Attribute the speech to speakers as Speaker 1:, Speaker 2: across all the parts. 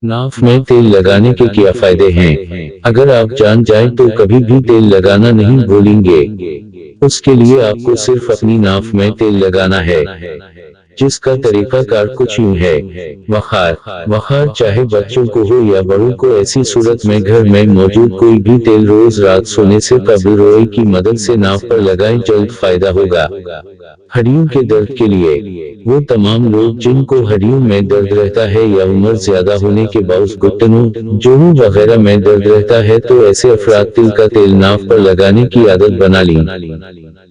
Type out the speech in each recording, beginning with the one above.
Speaker 1: नाफ में तेल लगाने के क्या फायदे हैं? अगर आप जान जाएं तो कभी भी तेल लगाना नहीं भूलेंगे। उसके लिए आपको सिर्फ अपनी नाफ में तेल लगाना है, जिसका तरीका कार कुछ यूं है। वखार चाहे बच्चों को हो या बड़ों को, ऐसी सूरत में घर में मौजूद कोई भी तेल रोज रात सोने से कबल रोई की मदद से नाफ पर लगाएं, जल्द फायदा होगा। हड्डियों के दर्द के लिए, वो तमाम लोग जिनको हड्डियों में दर्द रहता है या उम्र ज्यादा होने के बावजूद घुटनों, जोड़ों वगैरह में दर्द रहता है, तो ऐसे अफराद तिल का तेल नाफ पर लगाने की आदत बना ली।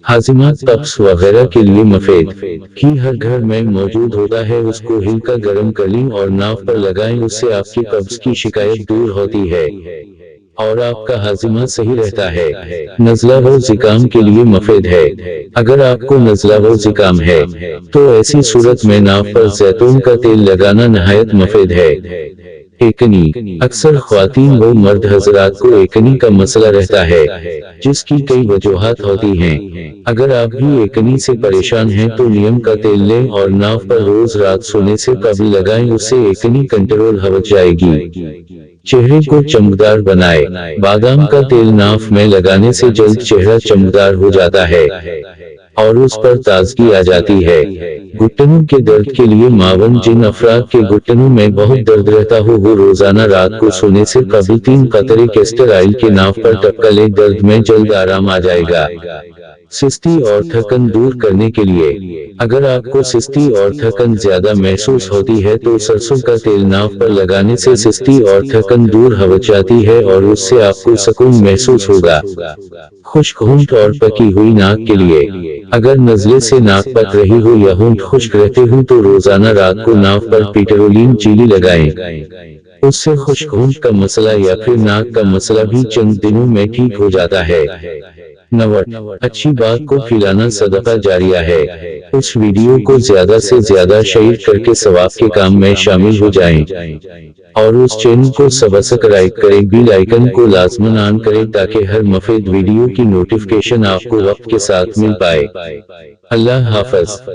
Speaker 1: हाजिमात कब्ज वगैरह के लिए मफीद घी हर घर में मौजूद होता है, उसको हिलका गर्म कर लें और नाफ पर लगाएं, उससे आपकी कब्ज की शिकायत दूर होती है और आपका हाजिमा सही रहता है। नज़ला व ज़ुकाम के लिए मफीद है। अगर आपको नज़ला व ज़ुकाम है तो ऐसी सूरत में नाफ पर जैतून का तेल लगाना नहायत मफीद है। एकनी, अक्सर ख्वातीन व मर्द हजरात को एकनी का मसला रहता है, जिसकी कई वजूहात होती हैं। अगर आप भी एकनी से परेशान हैं तो नीम का तेल लें और नाफ पर रोज रात सोने से कबल लगाएं, उससे एकनी कंट्रोल हो जाएगी। चेहरे को चमकदार बनाए, बादाम का तेल नाफ में लगाने से जल्द चेहरा चमकदार हो जाता है और उस पर ताजगी आ जाती है। घुटनों के दर्द के लिए मावन, जिन अफराद के घुटनों में बहुत दर्द रहता हो, वो रोजाना रात को सोने से कबल 3 कतरे कैस्टर ऑयल के नाफ पर टपका ले, दर्द में जल्द आराम आ जाएगा। सुस्ती और थकन दूर करने के लिए, अगर आपको सुस्ती और थकन ज्यादा महसूस होती है तो सरसों का तेल नाफ पर लगाने से सुस्ती और थकन दूर हो जाती है और उससे आपको सुकून महसूस होगा। खुश्क होंठ और पकी हुई नाक के लिए, अगर नज़ले से नाक पक रही हो या होंठ खुश्क रहते हो तो रोजाना रात को नाक पर पीटरोलिन चीली लगाएं। उससे खुश्क होंठ का मसला या फिर नाक का मसला भी चंद दिनों में ठीक हो जाता है। नवट, अच्छी बात को फैलाना सदका जारिया है। उस वीडियो को ज्यादा से ज्यादा शेयर करके सवाब के काम में शामिल हो जाएं और उस चैनल को सब्सक्राइब करें, बेल आइकन को लाजमन ऑन करें ताकि हर मुफीद वीडियो की नोटिफिकेशन आपको वक्त के साथ मिल पाए। अल्लाह हाफ़िज़।